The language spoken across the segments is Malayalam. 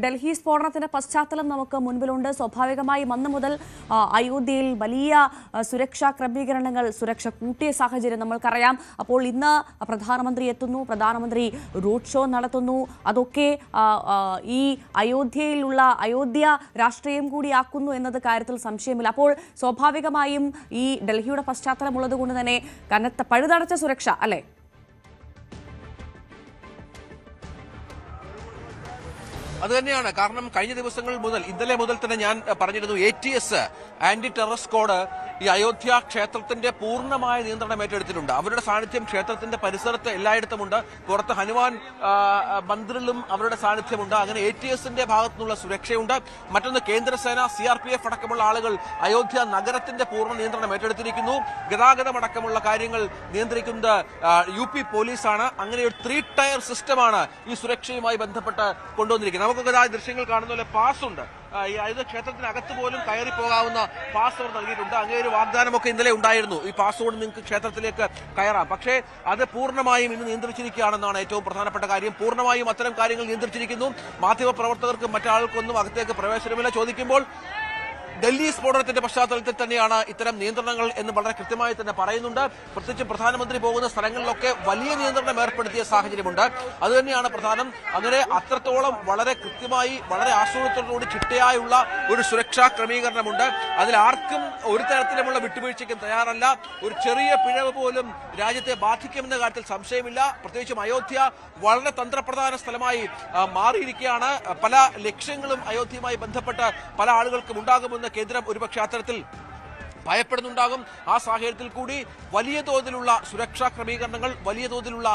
ഡൽഹി സ്ഫോടനത്തിന്റെ പശ്ചാത്തലം നമുക്ക് മുൻപിലുണ്ട്. സ്വാഭാവികമായും അന്ന് മുതൽ അയോധ്യയിൽ വലിയ സുരക്ഷാ ക്രമീകരണങ്ങൾ, സുരക്ഷ കൂട്ടിയ സാഹചര്യം നമ്മൾക്കറിയാം. അപ്പോൾ ഇന്ന് പ്രധാനമന്ത്രി എത്തുന്നു, പ്രധാനമന്ത്രി റോഡ് ഷോ നടത്തുന്നു. അതൊക്കെ ഈ അയോധ്യ രാഷ്ട്രീയം കൂടിയാക്കുന്നു എന്നത് കാര്യത്തിൽ സംശയമില്ല. അപ്പോൾ സ്വാഭാവികമായും ഈ ഡൽഹിയുടെ പശ്ചാത്തലം ഉള്ളത് കൊണ്ട് തന്നെ കനത്ത പഴുതടച്ച സുരക്ഷ അല്ലേ? അത് തന്നെയാണ് കാരണം കഴിഞ്ഞ ദിവസങ്ങൾ മുതൽ ഇന്നലെ മുതൽ തന്നെ ഞാൻ പറഞ്ഞിരുന്നു ATS ആന്റി ടെറർ സ്ക്വാഡ് ഈ അയോധ്യ ക്ഷേത്രത്തിന്റെ പൂർണ്ണമായ നിയന്ത്രണം ഏറ്റെടുത്തിട്ടുണ്ട്. അവരുടെ സാന്നിധ്യം ക്ഷേത്രത്തിന്റെ പരിസരത്ത് എല്ലായിടത്തുമുണ്ട്. പുറത്ത് ഹനുമാൻ മന്ദിറിലും അവരുടെ സാന്നിധ്യമുണ്ട്. അങ്ങനെ ATSന്റെ ഭാഗത്തു നിന്നുള്ള സുരക്ഷയുണ്ട്. മറ്റൊന്ന് കേന്ദ്രസേന, CRPF അടക്കമുള്ള ആളുകൾ അയോധ്യ നഗരത്തിന്റെ പൂർണ്ണ നിയന്ത്രണം ഏറ്റെടുത്തിരിക്കുന്നു. ഗതാഗതം അടക്കമുള്ള കാര്യങ്ങൾ നിയന്ത്രിക്കുന്നത് UP പോലീസാണ്. അങ്ങനെ ഒരു 3 ടയർ സിസ്റ്റമാണ് ഈ സുരക്ഷയുമായി ബന്ധപ്പെട്ട് കൊണ്ടുവന്നിരിക്കുന്നത്. നമുക്കൊക്കെ ആ ദൃശ്യങ്ങൾ കാണുന്ന പോലെ പാസ് ഉണ്ട്. ഈ അയോധ്യ ക്ഷേത്രത്തിനകത്ത് പോലും കയറി പോകാവുന്ന പാസ് അവർ നൽകിയിട്ടുണ്ട്. അങ്ങനെ ഒരു വാഗ്ദാനമൊക്കെ ഇന്നലെ ഉണ്ടായിരുന്നു, ഈ പാസ് കൊണ്ട് നിങ്ങൾക്ക് ക്ഷേത്രത്തിലേക്ക് കയറാം. പക്ഷേ അത് പൂർണ്ണമായും ഇന്ന് നിയന്ത്രിച്ചിരിക്കുകയാണെന്നാണ് ഏറ്റവും പ്രധാനപ്പെട്ട കാര്യം. പൂർണ്ണമായും അത്തരം കാര്യങ്ങൾ നിയന്ത്രിച്ചിരിക്കുന്നു. മാധ്യമപ്രവർത്തകർക്കും മറ്റാൾക്കൊന്നും അകത്തേക്ക് പ്രവേശനമില്ല. ചോദിക്കുമ്പോൾ ഡൽഹി സ്ഫോടനത്തിന്റെ പശ്ചാത്തലത്തിൽ തന്നെയാണ് ഇത്തരം നിയന്ത്രണങ്ങൾ എന്ന് വളരെ കൃത്യമായി തന്നെ പറയുന്നുണ്ട്. പ്രത്യേകിച്ച് പ്രധാനമന്ത്രി പോകുന്ന സ്ഥലങ്ങളിലൊക്കെ വലിയ നിയന്ത്രണം ഏർപ്പെടുത്തിയ സാഹചര്യമുണ്ട്. അതുതന്നെയാണ് പ്രധാനം. അങ്ങനെ അത്രത്തോളം വളരെ കൃത്യമായി, വളരെ ആസൂത്രണത്തോട് ചിട്ടയായുള്ള ഒരു സുരക്ഷാ ക്രമീകരണമുണ്ട്. അതിൽ ആർക്കും ഒരു തരത്തിലുമുള്ള വിട്ടുവീഴ്ചയ്ക്കും തയ്യാറല്ല. ഒരു ചെറിയ പിഴവ് പോലും രാജ്യത്തെ ബാധിക്കുമെന്ന കാര്യത്തിൽ സംശയമില്ല. പ്രത്യേകിച്ചും അയോധ്യ വളരെ തന്ത്രപ്രധാന സ്ഥലമായി മാറിയിരിക്കുകയാണ്. പല ലക്ഷ്യങ്ങളും അയോധ്യയുമായി ബന്ധപ്പെട്ട് പല ആളുകൾക്കും ഉണ്ടാകുമെന്ന് കേന്ദ്രം ഒരുപക്ഷെ അത്തരത്തിൽ ഭയപ്പെടുന്നുണ്ടാകും. ആ സാഹചര്യത്തിൽ കൂടി വലിയ തോതിലുള്ള സുരക്ഷാ ക്രമീകരണങ്ങൾ, വലിയ തോതിലുള്ള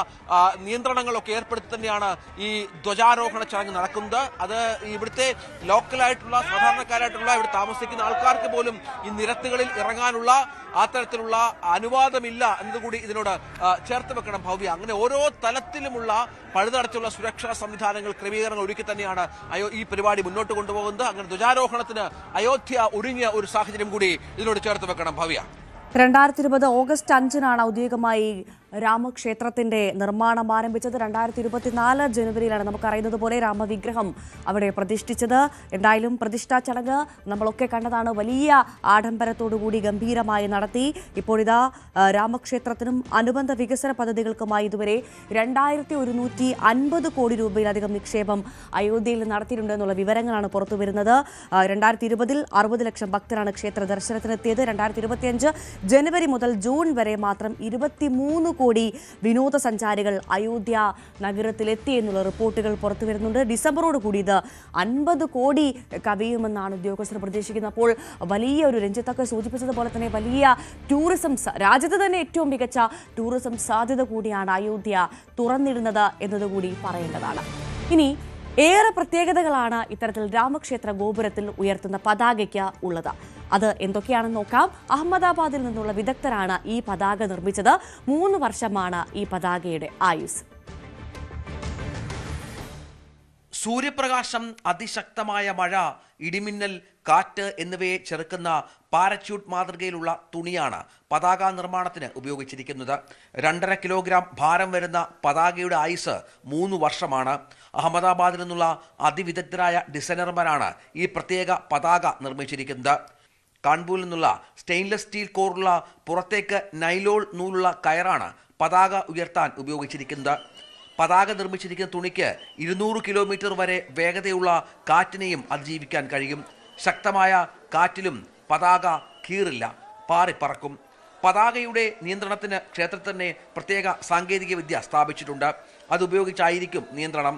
നിയന്ത്രണങ്ങളൊക്കെ ഏർപ്പെടുത്തി തന്നെയാണ് ഈ ധ്വജാരോഹണ ചടങ്ങ് നടക്കുന്നത്. അത് ഇവിടുത്തെ ലോക്കലായിട്ടുള്ള സാധാരണക്കാരായിട്ടുള്ള ഇവിടെ താമസിക്കുന്ന ആൾക്കാർക്ക് പോലും ഈ നിരത്തുകളിൽ ഇറങ്ങാനുള്ള അത്തരത്തിലുള്ള അനുവാദമില്ല എന്നതുകൂടി ഇതിനോട് ചേർത്ത് വെക്കണം ഭവ്യ. അങ്ങനെ ഓരോ തലത്തിലുമുള്ള പഴുതടച്ചുള്ള സുരക്ഷാ സംവിധാനങ്ങൾ, ക്രമീകരണങ്ങൾ ഒരുക്കി തന്നെയാണ് ഈ പരിപാടി മുന്നോട്ട് കൊണ്ടുപോകുന്നത്. അങ്ങനെ ധ്വജാരോഹണത്തിന് അയോധ്യ ഒരുങ്ങിയ ഒരു സാഹചര്യം കൂടി ഇതിനോട് ചേർത്ത് വെക്കണം ഭവ്യ. 2020 ഓഗസ്റ്റ് 5-നാണ് ഔദ്യോഗികമായി രാമക്ഷേത്രത്തിന്റെ നിർമ്മാണം ആരംഭിച്ചത്. 2024 ജനുവരിയിലാണ് നമുക്കറിയുന്നത് പോലെ രാമവിഗ്രഹം അവിടെ പ്രതിഷ്ഠിച്ചത്. എന്തായാലും പ്രതിഷ്ഠാ ചടങ്ങ് നമ്മളൊക്കെ കണ്ടതാണ്. വലിയ ആഡംബരത്തോടുകൂടി ഗംഭീരമായി നടത്തി. ഇപ്പോഴിതാ രാമക്ഷേത്രത്തിനും അനുബന്ധ വികസന പദ്ധതികൾക്കുമായി ഇതുവരെ 2150 കോടി രൂപയിലധികം നിക്ഷേപം അയോധ്യയിൽ നടത്തിയിട്ടുണ്ട് എന്നുള്ള വിവരങ്ങളാണ് പുറത്തുവരുന്നത്. 2020 60 ലക്ഷം ഭക്തരാണ് ക്ഷേത്ര ദർശനത്തിനെത്തിയത്. 2025 ജനുവരി മുതൽ ജൂൺ വരെ മാത്രം 23 കോടി വിനോദസഞ്ചാരികൾ അയോധ്യ നഗരത്തിലെത്തി എന്നുള്ള റിപ്പോർട്ടുകൾ പുറത്തുവരുന്നുണ്ട്. ഡിസംബറോട് കൂടി ഇത് 50 കോടി കവിയുമെന്നാണ് ഉദ്യോഗസ്ഥർ പ്രതീക്ഷിക്കുന്നത്. അപ്പോൾ വലിയ ഒരു, രഞ്ജിത്തൊക്കെ സൂചിപ്പിച്ചതുപോലെ തന്നെ വലിയ ടൂറിസം, രാജ്യത്ത് തന്നെ ഏറ്റവും മികച്ച ടൂറിസം സാധ്യത കൂടിയാണ് അയോധ്യ തുറന്നിടുന്നത് എന്നതുകൂടി പറയേണ്ടതാണ്. ഇനി ഏറെ പ്രത്യേകതകളാണ് ഇത്തരത്തിൽ രാമക്ഷേത്ര ഗോപുരത്തിൽ ഉയർത്തുന്ന പതാകയ്ക്ക് ഉള്ളത്. അത് എന്തൊക്കെയാണെന്ന് നോക്കാം. അഹമ്മദാബാദിൽ നിന്നുള്ള വിദഗ്ധരാണ് ഈ പതാക നിർമ്മിച്ചത്. 3 വർഷമാണ് ഈ പതാകയുടെ ആയുസ്. സൂര്യപ്രകാശം, അതിശക്തമായ മഴ, ഇടിമിന്നൽ, കാറ്റ് എന്നിവയെ ചെറുക്കുന്ന പാരച്യൂട്ട് മാതൃകയിലുള്ള തുണിയാണ് പതാക നിർമ്മാണത്തിന് ഉപയോഗിച്ചിരിക്കുന്നത്. 2.5 കിലോഗ്രാം ഭാരം വരുന്ന പതാകയുടെ ആയുസ് 3 വർഷമാണ്. അഹമ്മദാബാദിൽ നിന്നുള്ള അതിവിദഗ്ധരായ ഡിസൈനർമാരാണ് ഈ പ്രത്യേക പതാക നിർമ്മിച്ചിരിക്കുന്നത്. കാൺപൂരിൽ നിന്നുള്ള സ്റ്റെയിൻലെസ് സ്റ്റീൽ കോറുള്ള പുറത്തേക്ക് നൈലോൺ നൂലുള്ള കയറാണ് പതാക ഉയർത്താൻ ഉപയോഗിച്ചിരിക്കുന്നത്. പതാക നിർമ്മിച്ചിരിക്കുന്ന തുണിക്ക് 200 കിലോമീറ്റർ വരെ വേഗതയുള്ള കാറ്റിനെയും അതിജീവിക്കാൻ കഴിയും. ശക്തമായ കാറ്റിലും പതാക കീറില്ല, പാറിപ്പറക്കും. പതാകയുടെ നിയന്ത്രണത്തിന് ക്ഷേത്രത്തിൽ തന്നെ പ്രത്യേക സാങ്കേതിക വിദ്യ സ്ഥാപിച്ചിട്ടുണ്ട്. അതുപയോഗിച്ചായിരിക്കും നിയന്ത്രണം.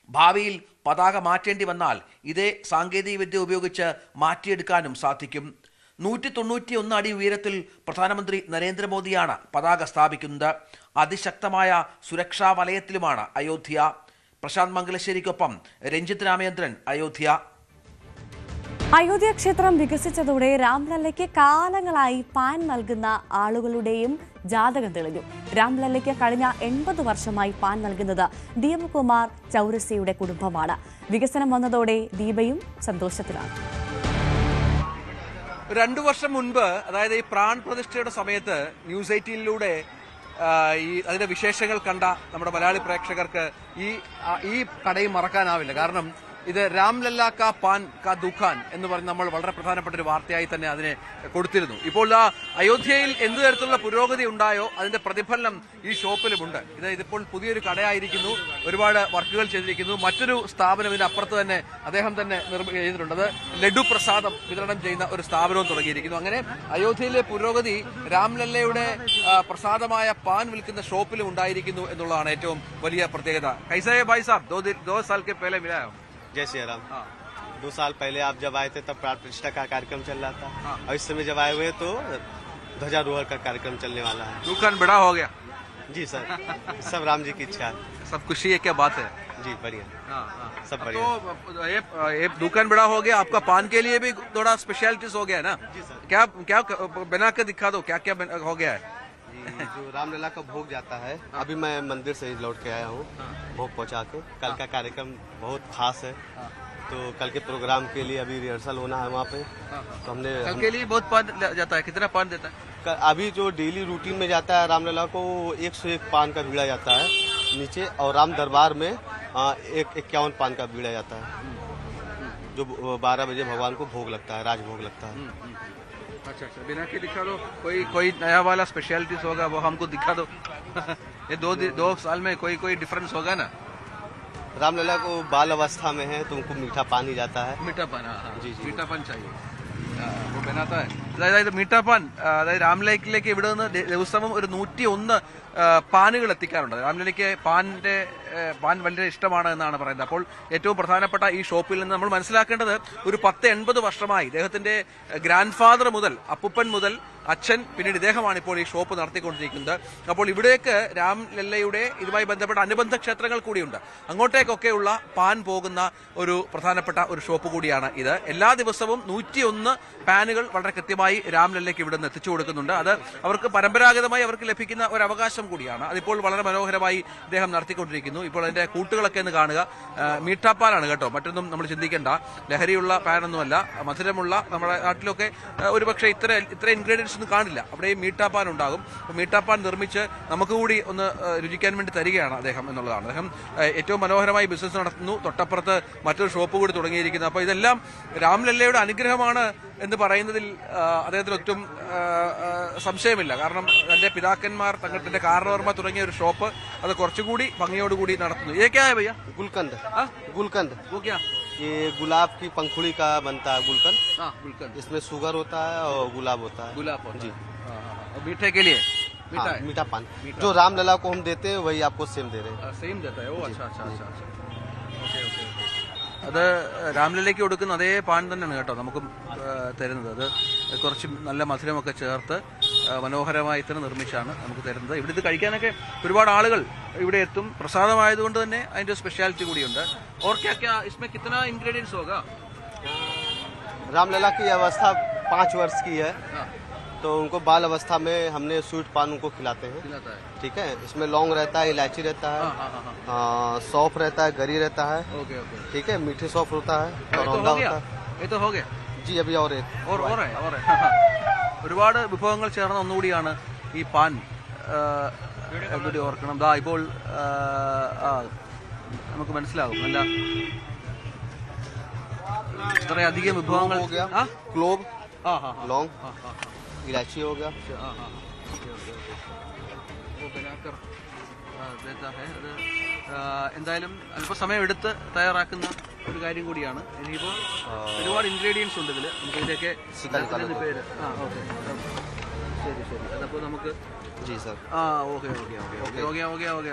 ഭാവിയിൽ പതാക മാറ്റേണ്ടി വന്നാൽ ഇതേ സാങ്കേതിക വിദ്യ ഉപയോഗിച്ച് മാറ്റിയെടുക്കാനും സാധിക്കും. 191 അടി ഉയരത്തിൽ പ്രധാനമന്ത്രി നരേന്ദ്രമോദിയാണ് പതാക സ്ഥാപിക്കുന്നത്. അതിശക്തമായ സുരക്ഷാ വലയത്തിലുമാണ് അയോധ്യ. പ്രശാന്ത് മംഗലശ്ശേരിക്കൊപ്പം രഞ്ജിത്ത് രാമേന്ദ്രൻ, അയോധ്യ. അയോധ്യ ക്ഷേത്രം വികസിച്ചതോടെ രാംലല്ലയ്ക്ക് കാലങ്ങളായി പാൻ നൽകുന്ന ആളുകളുടെയും ജാതകം തെളിഞ്ഞു. രാംലല്ലയ്ക്ക് കഴിഞ്ഞ 80 വർഷമായി പാൻ നൽകുന്നത് ദീപകുമാർ ചൗരസിയുടെ കുടുംബമാണ്. വികസനം വന്നതോടെ ദീപയും സന്തോഷത്തിലാണ്. 2 വർഷം മുൻപ്, അതായത് ഈ പ്രാൺ പ്രതിഷ്ഠയുടെ സമയത്ത് ന്യൂസ് 18-ലൂടെ അതിന്റെ വിശേഷങ്ങൾ കണ്ട നമ്മുടെ മലയാളി പ്രേക്ഷകർക്ക് ഈ കടയും മറക്കാനാവില്ല. കാരണം ഇത് രാംലല്ല കാ പാൻ കാ ദുഖാൻ എന്ന് പറഞ്ഞ് നമ്മൾ വളരെ പ്രധാനപ്പെട്ട ഒരു വാർത്തയായി തന്നെ അതിനെ കൊടുത്തിരുന്നു. ഇപ്പോൾ അയോധ്യയിൽ എന്ത് തരത്തിലുള്ള പുരോഗതി ഉണ്ടായോ അതിന്റെ പ്രതിഫലനം ഈ ഷോപ്പിലുമുണ്ട്. ഇതിപ്പോൾ പുതിയൊരു കടയായിരിക്കുന്നു, ഒരുപാട് വർക്കുകൾ ചെയ്തിരിക്കുന്നു. മറ്റൊരു സ്ഥാപനം ഇതിനപ്പുറത്ത് തന്നെ അദ്ദേഹം തന്നെ ചെയ്തിട്ടുണ്ട്. അത് ലഡു പ്രസാദം വിതരണം ചെയ്യുന്ന ഒരു സ്ഥാപനവും തുടങ്ങിയിരിക്കുന്നു. അങ്ങനെ അയോധ്യയിലെ പുരോഗതി രാംലല്ലയുടെ പ്രസാദമായ പാൻ വിൽക്കുന്ന ഷോപ്പിലും ഉണ്ടായിരിക്കുന്നു എന്നുള്ളതാണ് ഏറ്റവും വലിയ പ്രത്യേകത. കൈസേ ഭായ് സാബ് ദോ സാൽ കെ പഹലെ മിലായോ? जय श्री राम। 2 साल पहले आप जब आए थे तब प्राण प्रतिष्ठा का कार्यक्रम चल रहा था और इस समय जब आए हुए तो ध्वजारोहण का कार्यक्रम चलने वाला है। दुकान बड़ा हो गया? जी सर, सब राम जी की इच्छा है। सब खुशी है, क्या बात है? जी बढ़िया, सब तो बढ़िया। ये दुकान बड़ा हो गया, आपका पान के लिए भी थोड़ा स्पेशलिटीज हो गया है ना? जी सर। क्या क्या बना के दिखा दो, क्या क्या हो गया है? जी, जो रामलला का भोग जाता है, अभी मैं मंदिर से ही लौट के आया हूँ भोग पहुँचा के। कल का कार्यक्रम बहुत खास है, तो कल के प्रोग्राम के लिए अभी रिहर्सल होना है वहाँ पे। तो हमने कल के लिए बहुत पान जाता है, कितना पान देता है? अभी जो डेली रूटीन में जाता है रामलला को 101 पान का बीड़ा जाता है नीचे, और राम दरबार में 51 पान का बीड़ा जाता है, जो 12 बजे भगवान को भोग लगता है, राजभोग लगता है। अच्छा अच्छा, बिना के दिखा दो, कोई नया वाला स्पेशलिटीज होगा वो हमको दिखा दो। ये 2 साल में कोई डिफरेंस होगा ना? रामलला को बाल अवस्था में है तो उनको मीठा पान ही जाता है। मीठा पान, जी, जी। मीठा पान चाहिए, वो बनाता है. അതായത് മീഠാപ്പാൻ, അതായത് രാംലല്ലയ്ക്ക് ഇവിടെ നിന്ന് ദിവസവും ഒരു 101 പാനുകൾ എത്തിക്കാറുണ്ട്. രാംലല്ലയ്ക്ക് പാൻ വളരെ ഇഷ്ടമാണ് എന്നാണ് പറയുന്നത്. അപ്പോൾ ഏറ്റവും പ്രധാനപ്പെട്ട ഈ ഷോപ്പിൽ നിന്ന് നമ്മൾ മനസ്സിലാക്കേണ്ടത് ഒരു 10-80 വർഷമായി ഇദ്ദേഹത്തിന്റെ ഗ്രാൻഡ് ഫാദർ മുതൽ, അപ്പുപ്പൻ മുതൽ അച്ഛൻ, പിന്നീട് ഇദ്ദേഹമാണ് ഇപ്പോൾ ഈ ഷോപ്പ് നടത്തിക്കൊണ്ടിരിക്കുന്നത്. അപ്പോൾ ഇവിടേക്ക് രാംലല്ലയുടെ ഇതുമായി ബന്ധപ്പെട്ട അനുബന്ധ ക്ഷേത്രങ്ങൾ കൂടിയുണ്ട്. അങ്ങോട്ടേക്കൊക്കെയുള്ള പാൻ പോകുന്ന ഒരു പ്രധാനപ്പെട്ട ഒരു ഷോപ്പ് കൂടിയാണ് ഇത്. എല്ലാ ദിവസവും 101 പാനുകൾ വളരെ കൃത്യമായി രാംലല്ലയ്ക്ക് ഇവിടെ നിന്ന് എത്തിച്ചു കൊടുക്കുന്നുണ്ട്. അത് അവർക്ക് പരമ്പരാഗതമായി അവർക്ക് ലഭിക്കുന്ന ഒരു അവകാശം കൂടിയാണ്. അതിപ്പോൾ വളരെ മനോഹരമായി ഇദ്ദേഹം നടത്തിക്കൊണ്ടിരിക്കുന്നു. ഇപ്പോൾ അതിന്റെ കൂട്ടുകളൊക്കെ ഒന്ന് കാണുക. മീഠാപ്പാനാണ് കേട്ടോ, മറ്റൊന്നും നമ്മൾ ചിന്തിക്കേണ്ട. ലഹരിയുള്ള പാനൊന്നുമല്ല, മധുരമുള്ള. നമ്മുടെ നാട്ടിലൊക്കെ ഒരുപക്ഷെ ഇത്ര ഇൻഗ്രീഡിയൻസ് ഒന്നും കാണില്ല, അവിടെയും മീഠാപ്പാൻ ഉണ്ടാകും. മീഠാപ്പാൻ നിർമ്മിച്ച് നമുക്ക് കൂടി ഒന്ന് രുചിക്കാൻ വേണ്ടി തരികയാണ് അദ്ദേഹം എന്നുള്ളതാണ്. അദ്ദേഹം ഏറ്റവും മനോഹരമായി ബിസിനസ് നടത്തുന്നു. തൊട്ടപ്പുറത്ത് മറ്റൊരു ഷോപ്പ് കൂടി തുടങ്ങിയിരിക്കുന്നു. അപ്പോൾ ഇതെല്ലാം രാംലല്ലയുടെ അനുഗ്രഹമാണ് എന്ന് പറയുന്നതിൽ അദ്ദേഹത്തിന് ഒട്ടും സംശയമില്ല. കാരണം തന്റെ പിതാക്കന്മാർ, തന്റെ കാരണവർമ്മ തുടങ്ങിയ ഒരു ഷോപ്പ് അത് കുറച്ചുകൂടി ഭംഗിയോടുകൂടി നടത്തുന്നു. ഇതൊക്കെയാ ഭയ്യ? गुलकंद, गुलकंद वो क्या? ये गुलाब की पंखुड़ी का बनता है गुलकंद। हाँ, गुलकंद। इसमें शुगर होता है और गुलाब होता है। गुलाब होता है। जी। और मीठे के लिए मीठा है? मीठा पान जो रामलला को हम देते हैं वही आपको सेम दे रहे हैं। സെയിം देता है. ഓ, अच्छा अच्छा अच्छा अच्छा. Okay okay. അത് രാംലല്ലയ്ക്ക് കൊടുക്കുന്ന അതേ പാൻ തന്നെയാണ് കേട്ടോ നമുക്കും തരുന്നത്. അത് കുറച്ച് നല്ല മധുരമൊക്കെ ചേർത്ത് മനോഹരമായി തന്നെ നിർമ്മിച്ചാണ് നമുക്ക് തരുന്നത്. ഇവിടെ ഇത് കഴിക്കാനൊക്കെ ഒരുപാട് ആളുകൾ ഇവിടെ എത്തും. പ്രസാദമായതുകൊണ്ട് തന്നെ അതിന്റെ സ്പെഷ്യാലിറ്റി കൂടിയുണ്ട്. और क्या क्या इसमें कितना इंग्रेडिएंट्स होगा? रामलला की अवस्था 5 वर्ष की है, तो उनको बाल अवस्था में हमने स्वीट पान उनको खिलाते हैं। खिलाता है. ठीक है, इसमें लौंग रहता है, इलायची रहता है, सौंफ रहता है, गरी रहता है। Okay okay. ठीक है, मीठे सौंफ होता है, ये तो करौंदा हो गया, होता है। ये तो हो गया. जी अभी और एक ഒരുപാട് വിഭവങ്ങൾ ചേർന്ന ഒന്നുകൂടിയാണ് ഈ പാൻ. ഒന്നുകൂടി ഓർക്കണം. ദാ ഇപ്പോൾ നമുക്ക് മനസ്സിലാകും നല്ല ഇത്രയധികം വിഭവങ്ങൾ. हो गया, क्लोव, लौंग, हाँ हाँ इलायची हो गया। हाँ हाँ ओके ओके ओके. वो बनाकर देता है. അത് എന്തായാലും അല്പസമയം എടുത്ത് തയ്യാറാക്കുന്ന ഒരു കാര്യം കൂടിയാണ്. ഇനിയിപ്പോൾ ഒരുപാട് ഇൻഗ്രീഡിയൻസ് ഉണ്ട് ഇതിൽ. നമുക്ക് ഇതിലേക്ക് പേര്. ആ ഓക്കെ, ശരി ശരി. അതപ്പോൾ നമുക്ക് जी सर। ആ okay okay okay okay okay okay okay.